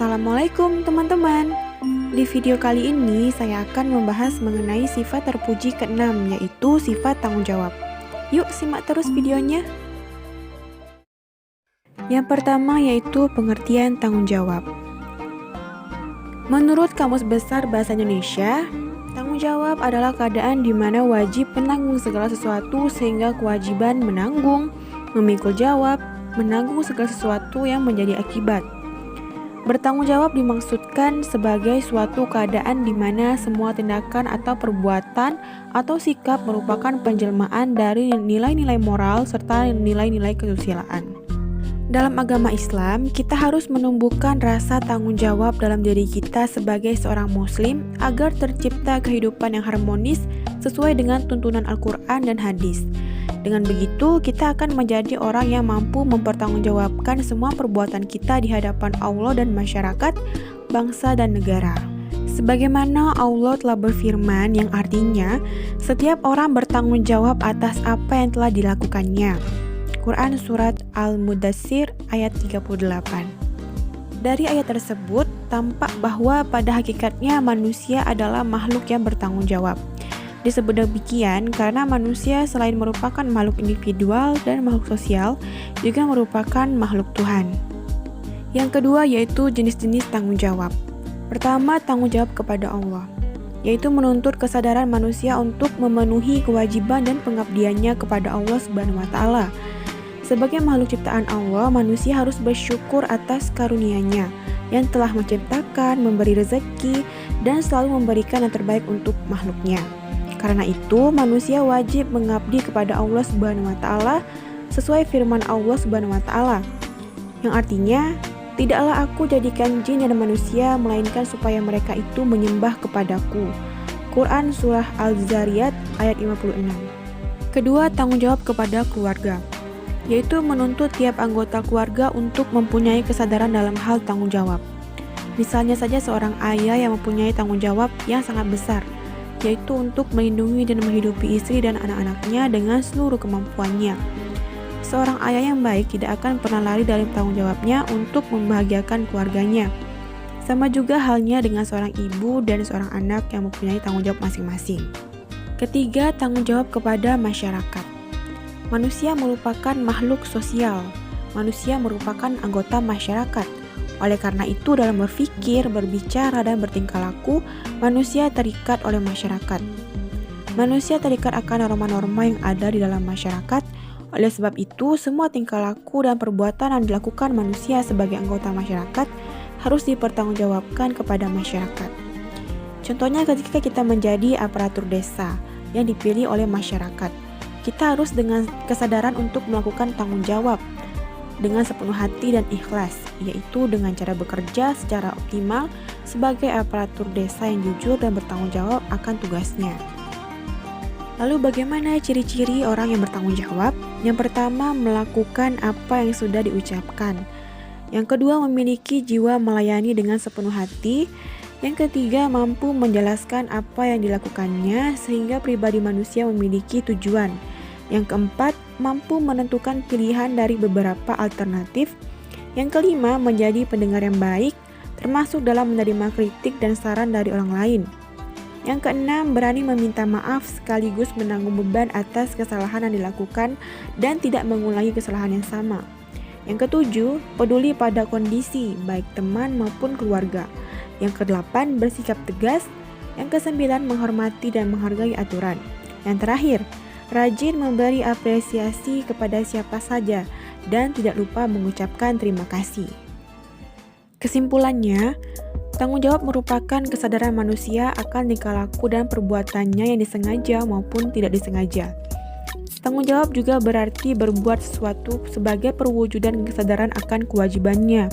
Assalamualaikum teman-teman. Di video kali ini saya akan membahas mengenai sifat terpuji ke-6, yaitu sifat tanggung jawab. Yuk simak terus videonya. Yang pertama yaitu pengertian tanggung jawab. Menurut Kamus Besar Bahasa Indonesia, tanggung jawab adalah keadaan di mana wajib menanggung segala sesuatu sehingga kewajiban menanggung, memikul jawab, menanggung segala sesuatu yang menjadi akibat. Bertanggung jawab dimaksudkan sebagai suatu keadaan di mana semua tindakan atau perbuatan atau sikap merupakan penjelmaan dari nilai-nilai moral serta nilai-nilai kesusilaan. Dalam agama Islam, kita harus menumbuhkan rasa tanggung jawab dalam diri kita sebagai seorang muslim agar tercipta kehidupan yang harmonis sesuai dengan tuntunan Al-Quran dan hadis. Dengan begitu, kita akan menjadi orang yang mampu mempertanggungjawabkan semua perbuatan kita di hadapan Allah dan masyarakat, bangsa, dan negara. Sebagaimana Allah telah berfirman yang artinya, setiap orang bertanggung jawab atas apa yang telah dilakukannya. Quran Surat Al-Mudaththir ayat 38. Dari ayat tersebut, tampak bahwa pada hakikatnya manusia adalah makhluk yang bertanggung jawab. Disebut demikian karena manusia selain merupakan makhluk individual dan makhluk sosial, juga merupakan makhluk Tuhan. Yang kedua yaitu jenis-jenis tanggung jawab. Pertama, tanggung jawab kepada Allah, yaitu menuntut kesadaran manusia untuk memenuhi kewajiban dan pengabdiannya kepada Allah Subhanahu wa Ta'ala. Sebagai makhluk ciptaan Allah, manusia harus bersyukur atas karunia-Nya yang telah menciptakan, memberi rezeki, dan selalu memberikan yang terbaik untuk makhluknya. Karena itu, manusia wajib mengabdi kepada Allah Subhanahu wa Ta'ala sesuai firman Allah Subhanahu wa Ta'ala, yang artinya, "Tidaklah aku jadikan jin dan manusia melainkan supaya mereka itu menyembah kepadaku." Quran Surah Al-Zariyat ayat 56. Kedua, tanggung jawab kepada keluarga, yaitu menuntut tiap anggota keluarga untuk mempunyai kesadaran dalam hal tanggung jawab. Misalnya saja seorang ayah yang mempunyai tanggung jawab yang sangat besar, yaitu untuk melindungi dan menghidupi istri dan anak-anaknya dengan seluruh kemampuannya. Seorang ayah yang baik tidak akan pernah lari dari tanggung jawabnya untuk membahagiakan keluarganya. Sama juga halnya dengan seorang ibu dan seorang anak yang mempunyai tanggung jawab masing-masing. Ketiga, tanggung jawab kepada masyarakat. Manusia merupakan makhluk sosial. Manusia merupakan anggota masyarakat. Oleh karena itu, dalam berpikir, berbicara, dan bertingkah laku, manusia terikat oleh masyarakat. Manusia terikat akan norma-norma yang ada di dalam masyarakat. Oleh sebab itu, semua tingkah laku dan perbuatan yang dilakukan manusia sebagai anggota masyarakat harus dipertanggungjawabkan kepada masyarakat. Contohnya ketika kita menjadi aparatur desa yang dipilih oleh masyarakat, kita harus dengan kesadaran untuk melakukan tanggung jawab dengan sepenuh hati dan ikhlas, yaitu dengan cara bekerja secara optimal sebagai aparatur desa yang jujur dan bertanggung jawab akan tugasnya. Lalu bagaimana ciri-ciri orang yang bertanggung jawab? Yang pertama, melakukan apa yang sudah diucapkan. Yang kedua, memiliki jiwa melayani dengan sepenuh hati. Yang ketiga, mampu menjelaskan apa yang dilakukannya sehingga pribadi manusia memiliki tujuan. Yang keempat, mampu menentukan pilihan dari beberapa alternatif. Yang kelima, menjadi pendengar yang baik, termasuk dalam menerima kritik dan saran dari orang lain. Yang keenam, berani meminta maaf sekaligus menanggung beban atas kesalahan yang dilakukan dan tidak mengulangi kesalahan yang sama. Yang ketujuh, peduli pada kondisi, baik teman maupun keluarga. Yang kedelapan, bersikap tegas. Yang kesembilan, menghormati dan menghargai aturan. Yang terakhir, rajin memberi apresiasi kepada siapa saja dan tidak lupa mengucapkan terima kasih. Kesimpulannya, tanggung jawab merupakan kesadaran manusia akan tingkah laku dan perbuatannya yang disengaja maupun tidak disengaja. Tanggung jawab juga berarti berbuat sesuatu sebagai perwujudan kesadaran akan kewajibannya.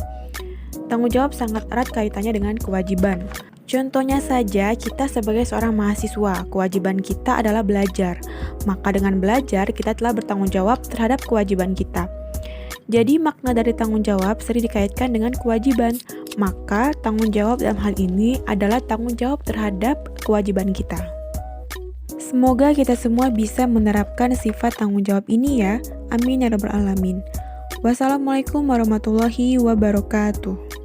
Tanggung jawab sangat erat kaitannya dengan kewajiban. Contohnya saja, kita sebagai seorang mahasiswa, kewajiban kita adalah belajar. Maka dengan belajar, kita telah bertanggung jawab terhadap kewajiban kita. Jadi makna dari tanggung jawab sering dikaitkan dengan kewajiban. Maka tanggung jawab dalam hal ini adalah tanggung jawab terhadap kewajiban kita. Semoga kita semua bisa menerapkan sifat tanggung jawab ini ya. Amin ya rabbal alamin. Wassalamualaikum warahmatullahi wabarakatuh.